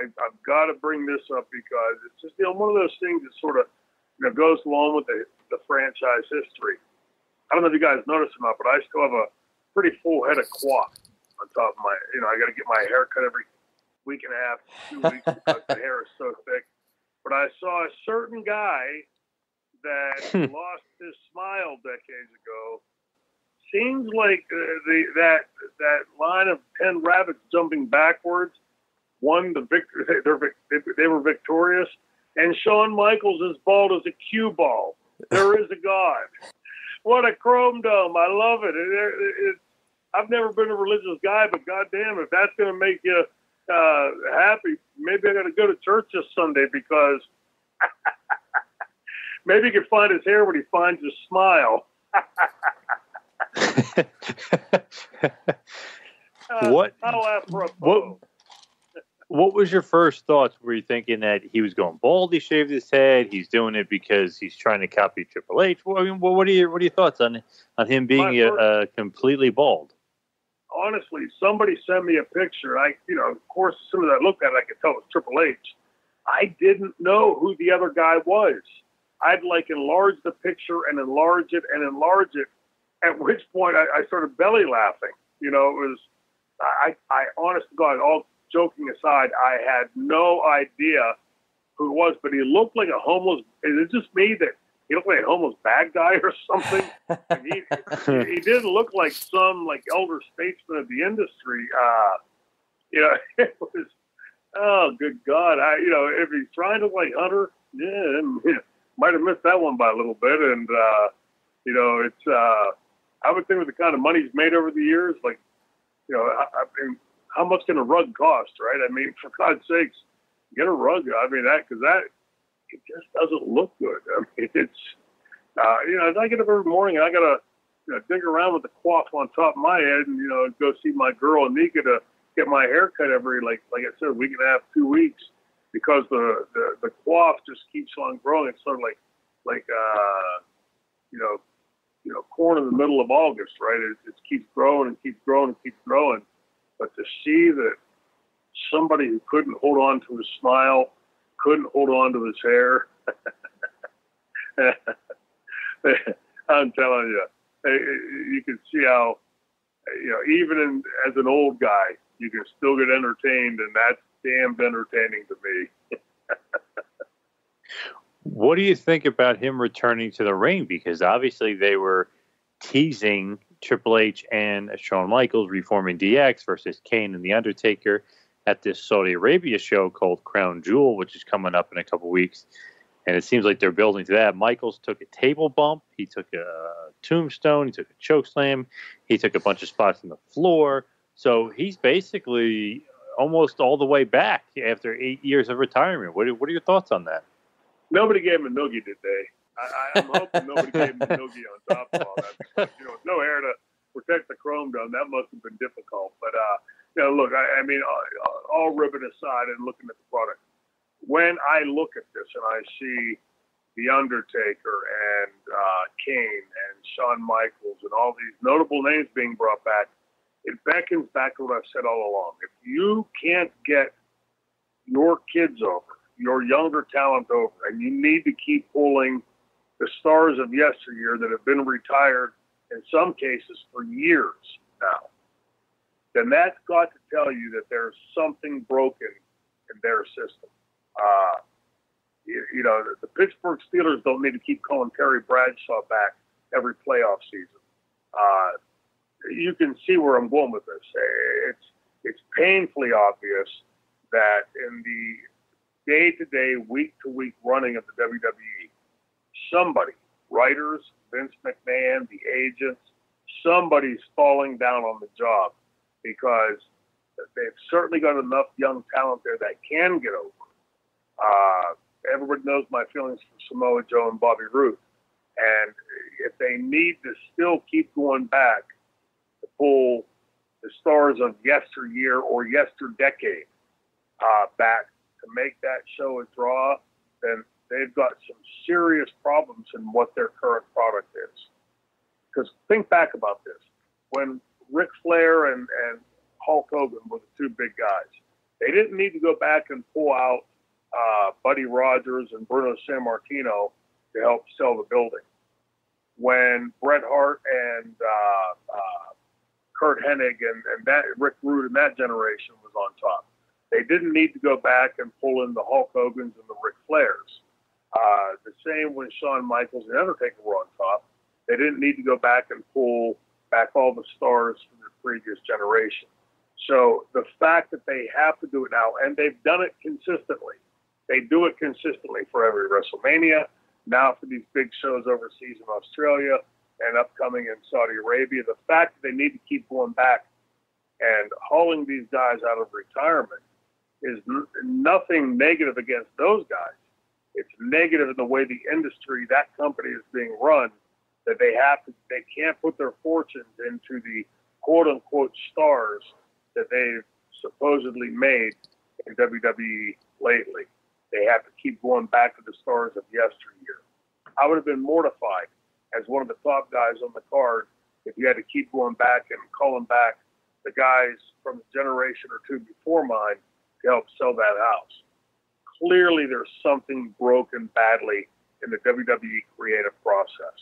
I've got to bring this up because it's just one of those things that sort of goes along with the franchise history. I don't know if you guys noticed or not, but I still have a pretty full head of quaff on top of my. I got to get my hair cut every week and a half, 2 weeks because the hair is so thick. But I saw a certain guy that lost his smile decades ago. Seems like that line of 10 rabbits jumping backwards won the victory. They were victorious. And Shawn Michaels is bald as a cue ball. There is a God. What a chrome dome. I love it. I've never been a religious guy, but goddamn, if that's going to make you happy, maybe I got to go to church this Sunday because maybe he can find his hair when he finds his smile. What was your first thoughts? Were you thinking that he was going bald? He shaved his head. He's doing it because he's trying to copy Triple H. What are your thoughts on him being completely bald? Honestly, somebody sent me a picture. Of course, as soon as I looked at it, I could tell it was Triple H. I didn't know who the other guy was. I'd enlarge the picture and enlarge it and enlarge it. At which point I started belly laughing. It was, I honest to God, all joking aside, I had no idea who it was, but he looked like a homeless, is it just me that he looked like a homeless bad guy or something? he didn't look like some elder statesman of the industry. It was, oh, good God. If he's trying to like Hunter, might have missed that one by a little bit. And, it's, I would think with the kind of money he's made over the years, how much can a rug cost, right? I mean, for God's sakes, get a rug. I mean, because it just doesn't look good. I mean, it's, as I get up every morning, I got to dig around with the coif on top of my head and, go see my girl Anika to get my hair cut every, like I said, a week and a half, 2 weeks, because the coif just keeps on growing. It's sort of like corn in the middle of August, right? It keeps growing and keeps growing and keeps growing. But to see that somebody who couldn't hold on to his smile, couldn't hold on to his hair, I'm telling you, you can see how, even as an old guy, you can still get entertained, and that's damn entertaining to me. What do you think about him returning to the ring? Because obviously they were teasing Triple H and Shawn Michaels reforming DX versus Kane and The Undertaker at this Saudi Arabia show called Crown Jewel, which is coming up in a couple weeks. And it seems like they're building to that. Michaels took a table bump. He took a tombstone. He took a choke slam. He took a bunch of spots on the floor. So he's basically almost all the way back after 8 years of retirement. What are your thoughts on that? Nobody gave him a noogie today. I'm hoping nobody gave him a noogie on top of all that. Because, with no hair to protect the chrome dome, that must have been difficult. But, look, I mean, all ribbon aside and looking at the product, when I look at this and I see The Undertaker and Kane and Shawn Michaels and all these notable names being brought back, it beckons back to what I've said all along. If you can't get your kids over, your younger talent over, and you need to keep pulling the stars of yesteryear that have been retired in some cases for years now, then that's got to tell you that there's something broken in their system. The Pittsburgh Steelers don't need to keep calling Terry Bradshaw back every playoff season. You can see where I'm going with this. It's painfully obvious that in the day-to-day, week-to-week running of the WWE, somebody, writers, Vince McMahon, the agents, somebody's falling down on the job because they've certainly got enough young talent there that can get over. Everybody knows my feelings for Samoa Joe and Bobby Roode. And if they need to still keep going back to pull the stars of yesteryear or yesterdecade back to make that show a draw, then they've got some serious problems in what their current product is. Because think back about this. When Ric Flair and Hulk Hogan were the two big guys, They didn't need to go back and pull out Buddy Rogers and Bruno Sammartino to help sell the building. When Bret Hart and Kurt Hennig and that Rick Rude and that generation was on top, they didn't need to go back and pull in the Hulk Hogans and the Ric Flairs. The same when Shawn Michaels and Undertaker were on top. They didn't need to go back and pull back all the stars from the previous generation. So the fact that they have to do it now, and they've done it consistently. They do it consistently for every WrestleMania, now for these big shows overseas in Australia and upcoming in Saudi Arabia. The fact that they need to keep going back and hauling these guys out of retirement is nothing negative against those guys. It's negative in the way the industry, that company is being run, that they can't put their fortunes into the quote unquote stars that they've supposedly made in WWE lately. They have to keep going back to the stars of yesteryear. I would have been mortified as one of the top guys on the card if you had to keep going back and calling back the guys from a generation or two before mine to help sell that house. Clearly, there's something broken badly in the WWE creative process.